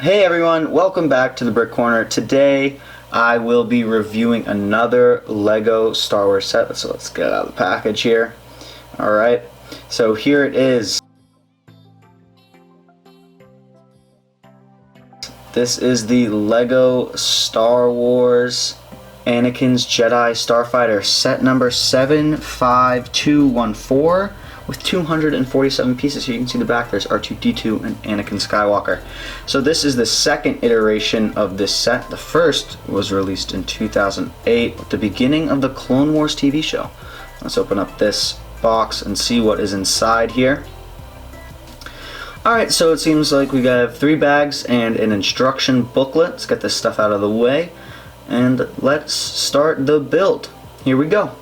Hey everyone, welcome back to the Brick Corner. Today I will be reviewing another Lego Star Wars set. So let's get out of the package here. Alright, so here it is. This is the Lego Star Wars Anakin's Jedi Starfighter set number 75214 with 247 pieces. Here you can see the back, there's R2-D2 and Anakin Skywalker. So this is the second iteration of this set. The first was released in 2008 at the beginning of the Clone Wars TV show. Let's open up this box and see what is inside here. Alright, so it seems like we have 3 bags and an instruction booklet. Let's get this stuff out of the way and let's start the build. Here we go.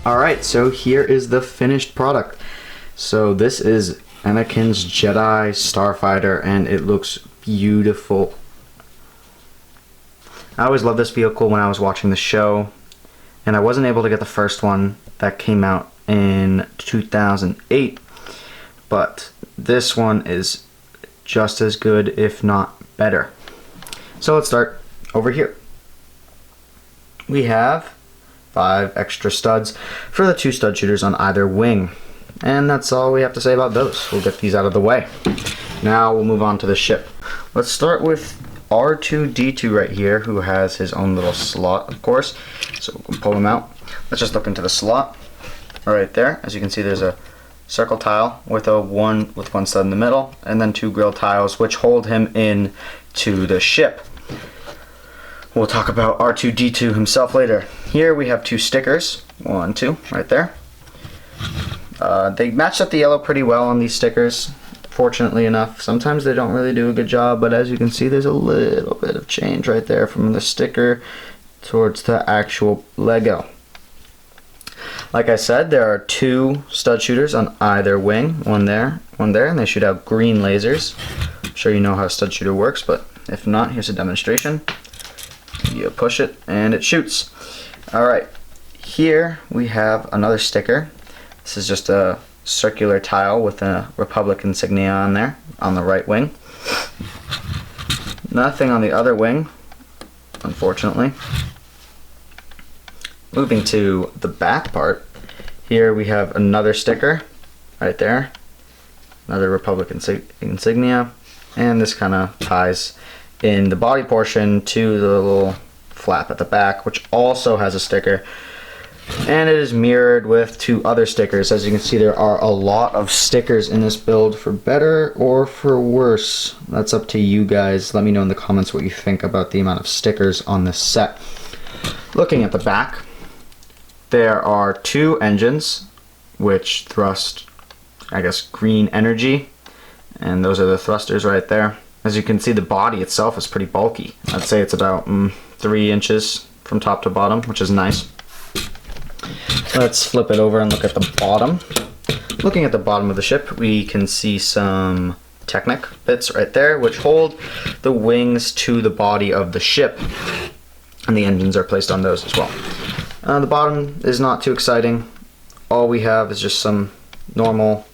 Alright, so here is the finished product. So this is Anakin's Jedi Starfighter and it looks beautiful. I always loved this vehicle when I was watching the show, and I wasn't able to get the first one that came out in 2008, but this one is just as good, if not better. So let's start over here. We have 5 extra studs for the 2 stud shooters on either wing. And that's all we have to say about those. We'll get these out of the way. Now we'll move on to the ship. Let's start with R2-D2 right here, who has his own little slot, of course. So we'll pull him out. Let's just look into the slot. Right there, as you can see, there's a circle tile with one stud in the middle, and then 2 grill tiles which hold him in to the ship. We'll talk about R2-D2 himself later. Here we have 2 stickers, 1, 2, right there. They matched up the yellow pretty well on these stickers, fortunately enough. Sometimes they don't really do a good job, but as you can see, there's a little bit of change right there from the sticker towards the actual Lego. Like I said, there are 2 stud shooters on either wing, one there, and they shoot out green lasers. I'm sure you know how a stud shooter works, but if not, here's a demonstration. You push it and it shoots. Alright, here we have another sticker. This is just a circular tile with a Republic insignia on there on the right wing. Nothing on the other wing, unfortunately. Moving to the back part, here we have another sticker right there. another Republic insignia, and this kind of ties in the body portion to the little flap at the back, which also has a sticker. And it is mirrored with 2 other stickers. As you can see, there are a lot of stickers in this build, for better or for worse. That's up to you guys. Let me know in the comments what you think about the amount of stickers on this set. Looking at the back, there are 2 engines which thrust, I guess, green energy, and those are the thrusters right there. As you can see, the body itself is pretty bulky. I'd say it's about 3 inches from top to bottom, which is nice. Let's flip it over and look at the bottom. Looking at the bottom of the ship, we can see some Technic bits right there, which hold the wings to the body of the ship, and the engines are placed on those as well. The bottom is not too exciting. All we have is just some normal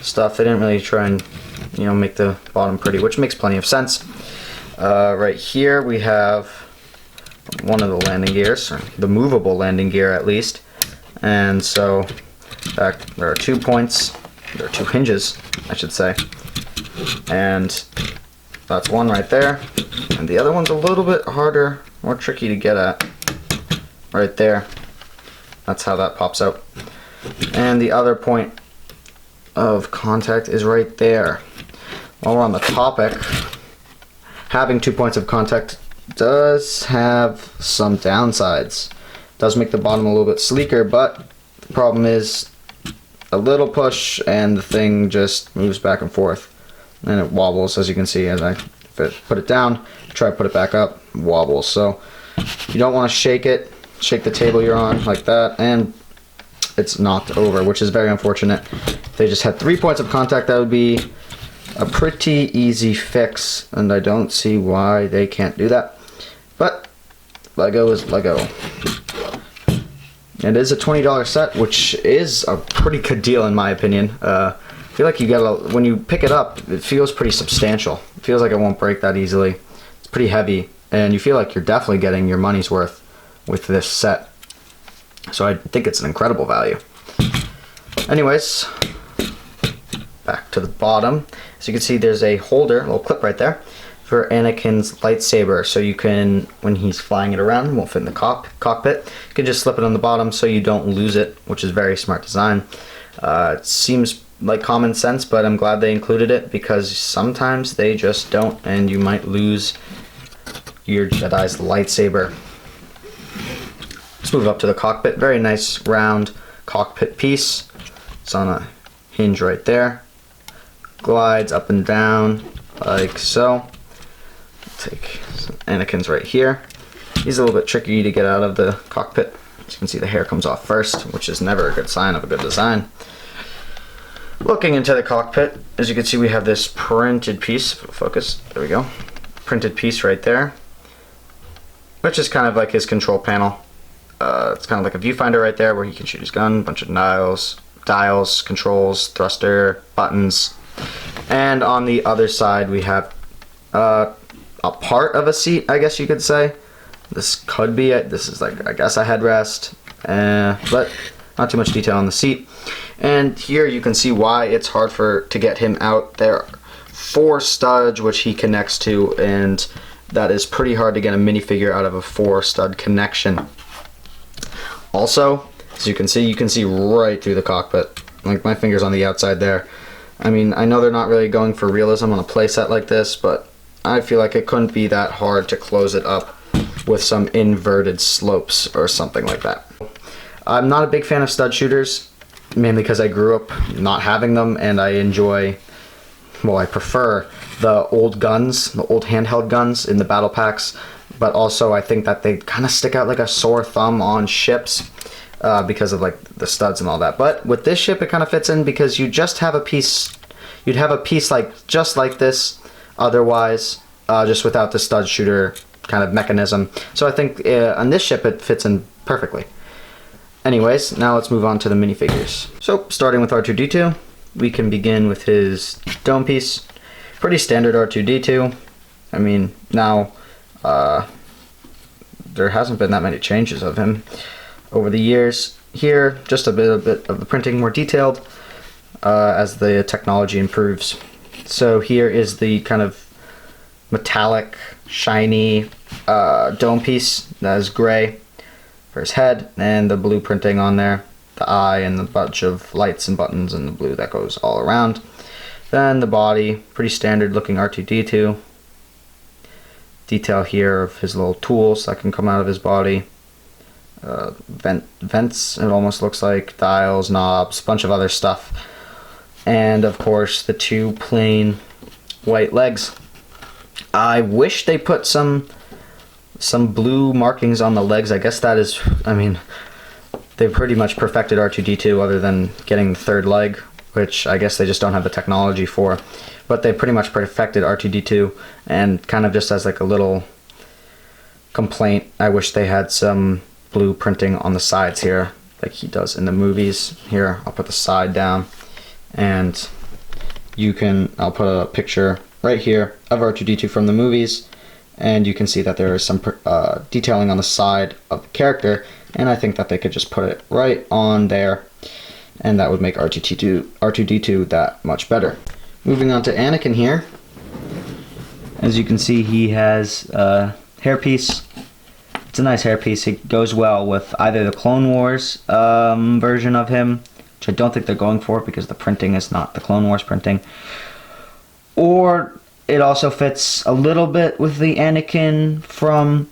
stuff. They didn't really try and, you know, make the bottom pretty, which makes plenty of sense. Right here we have one of the landing gears, or the movable landing gear at least. And so there are 2 points, there are 2 hinges, I should say. And that's one right there. And the other one's a little bit harder, more tricky to get at. Right there. That's how that pops out. And the other point of contact is right there. While we're on the topic, having 2 points of contact does have some downsides. Does make the bottom a little bit sleeker, but the problem is a little push and the thing just moves back and forth, and it wobbles, as you can see. As I put it down, try to put it back up, wobbles. So you don't want to shake it, shake the table you're on like that, and it's knocked over, which is very unfortunate. If they just had 3 points of contact, that would be a pretty easy fix, and I don't see why they can't do that. But Lego is Lego. It is a $20 set, which is a pretty good deal in my opinion. I feel like you get when you pick it up, it feels pretty substantial. It feels like it won't break that easily. It's pretty heavy, and you feel like you're definitely getting your money's worth with this set. So I think it's an incredible value. Anyways, back to the bottom. As you can see, there's a holder, a little clip right there, for Anakin's lightsaber, so you can, when he's flying it around, it won't fit in the cockpit, you can just slip it on the bottom so you don't lose it, which is very smart design. It seems like common sense, but I'm glad they included it, because sometimes they just don't, and you might lose your Jedi's lightsaber. Let's move up to the cockpit. Very nice round cockpit piece. It's on a hinge right there. Glides up and down like so. Take Anakin's right here. He's a little bit tricky to get out of the cockpit. As you can see, the hair comes off first, which is never a good sign of a good design. Looking into the cockpit, as you can see, we have this printed piece. Focus, there we go. Printed piece right there, which is kind of like his control panel. It's kind of like a viewfinder right there where he can shoot his gun, a bunch of dials, controls, thruster, buttons. And on the other side, we have a part of a seat, I guess you could say. This could be it. This is like, I guess, a headrest, but not too much detail on the seat. And here you can see why it's hard to get him out. There are 4 studs which he connects to, and that is pretty hard to get a minifigure out of a 4-stud connection. Also, as you can see right through the cockpit. Like, my finger's on the outside there. I mean, I know they're not really going for realism on a playset like this, but I feel like it couldn't be that hard to close it up with some inverted slopes or something like that. I'm not a big fan of stud shooters, mainly because I grew up not having them, and I prefer the old guns, the old handheld guns in the battle packs, but also I think that they kind of stick out like a sore thumb on ships because of like the studs and all that. But with this ship, it kind of fits in because you just have a piece, you'd have a piece like just like this otherwise, just without the stud shooter kind of mechanism. So I think on this ship it fits in perfectly. Anyways, now let's move on to the minifigures. So starting with R2-D2, we can begin with his dome piece. Pretty standard R2-D2. I mean, now there hasn't been that many changes of him over the years. Here, just a bit of the printing more detailed. as the technology improves. So here is the kind of metallic, shiny dome piece that is gray for his head, and the blue printing on there, the eye, and the bunch of lights and buttons and the blue that goes all around. Then the body, pretty standard looking R2-D2. Detail here of his little tools that can come out of his body. Vents, it almost looks like, dials, knobs, bunch of other stuff. And of course the two plain white legs. I wish they put some blue markings on the legs. I guess that is, I mean, they pretty much perfected R2-D2 other than getting the third leg, which I guess they just don't have the technology for. But they pretty much perfected R2-D2, and kind of just as like a little complaint, I wish they had some blue printing on the sides here, like he does in the movies. Here, I'll put the side down, and I'll put a picture right here of R2-D2 from the movies, and you can see that there is some detailing on the side of the character, and I think that they could just put it right on there, and that would make R2-D2 that much better. Moving on to Anakin here. As you can see, he has a hairpiece. It's a nice hairpiece. It goes well with either the Clone Wars version of him, which I don't think they're going for because the printing is not the Clone Wars printing, or it also fits a little bit with the Anakin from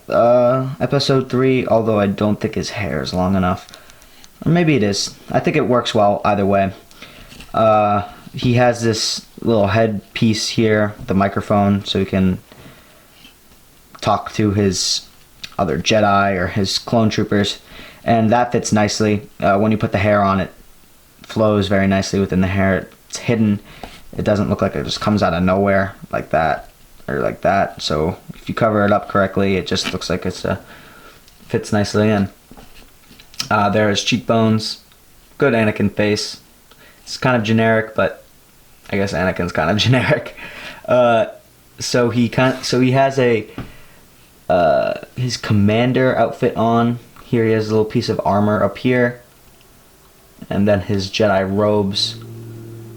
Episode 3, although I don't think his hair is long enough. Or maybe it is. I think it works well either way. He has this little headpiece here, the microphone, so he can talk to his other Jedi or his clone troopers, and that fits nicely. When you put the hair on, it flows very nicely within the hair. It's hidden. It doesn't look like it just comes out of nowhere like that or like that. So if you cover it up correctly, it just looks like it's fits nicely in. There's cheekbones, good Anakin face. It's kind of generic, but I guess Anakin's kind of generic. So he has his commander outfit on. Here he has a little piece of armor up here, and then his Jedi robes,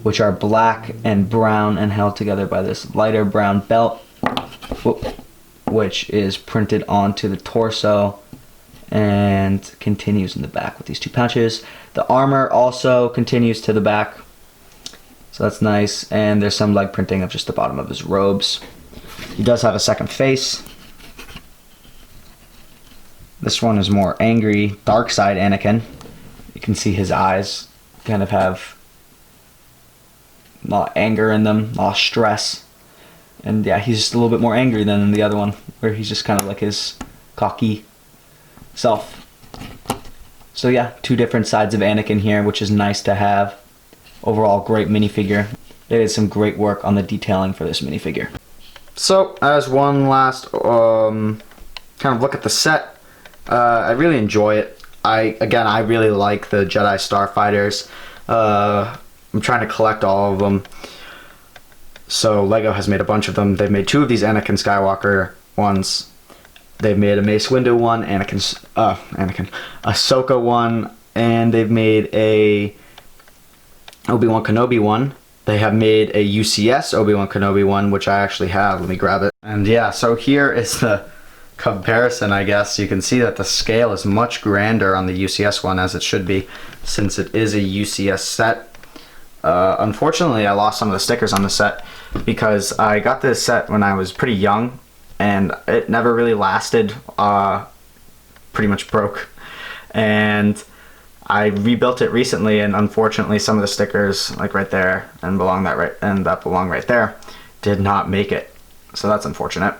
which are black and brown and held together by this lighter brown belt, which is printed onto the torso and continues in the back with these two pouches. The armor also continues to the back, so that's nice, and there's some leg printing of just the bottom of his robes. He does have a second face. This one is more angry, dark side Anakin. You can see his eyes kind of have a lot of anger in them, a lot of stress. And yeah, he's just a little bit more angry than the other one, where he's just kind of like his cocky self. So yeah, two different sides of Anakin here, which is nice to have. Overall, great minifigure. They did some great work on the detailing for this minifigure. So, as one last kind of look at the set, I really enjoy it. I really like the Jedi Starfighters. I'm trying to collect all of them. So Lego has made a bunch of them. They've made two of these Anakin Skywalker ones. They've made a Mace Windu one, Ahsoka one, and they've made a Obi-Wan Kenobi one. They have made a UCS Obi-Wan Kenobi one, which I actually have. Let me grab it. And yeah, so here is the comparison, I guess. You can see that the scale is much grander on the UCS one, as it should be, since it is a UCS set. Unfortunately, I lost some of the stickers on the set because I got this set when I was pretty young, and it never really lasted. Pretty much broke, and I rebuilt it recently, and unfortunately some of the stickers, like right there and that belong right there, did not make it. So that's unfortunate.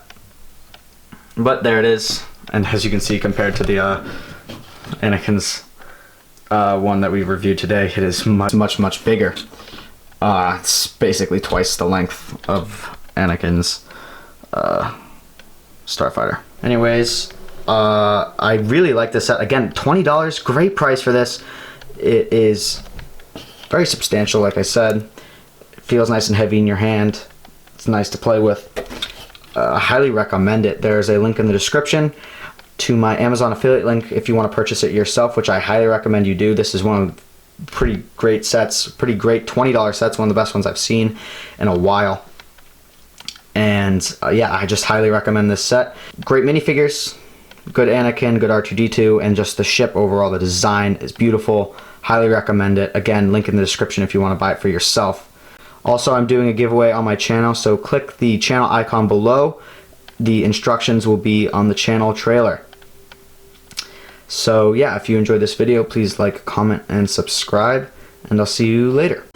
But there it is, and as you can see, compared to the Anakin's one that we reviewed today, it is much bigger. It's basically twice the length of Anakin's Starfighter. Anyways, I really like this set. Again, $20, great price for this. It is very substantial, like I said. It feels nice and heavy in your hand. It's nice to play with. I highly recommend it. There's a link in the description to my Amazon affiliate link if you want to purchase it yourself, which I highly recommend you do. This is one of pretty great sets, pretty great $20 sets, one of the best ones I've seen in a while. And yeah, I just highly recommend this set. Great minifigures, good Anakin, good R2-D2, and just the ship overall, the design is beautiful. Highly recommend it. Again, link in the description if you want to buy it for yourself. Also, I'm doing a giveaway on my channel, so click the channel icon below. The instructions will be on the channel trailer. So yeah, if you enjoyed this video, please like, comment, and subscribe, and I'll see you later.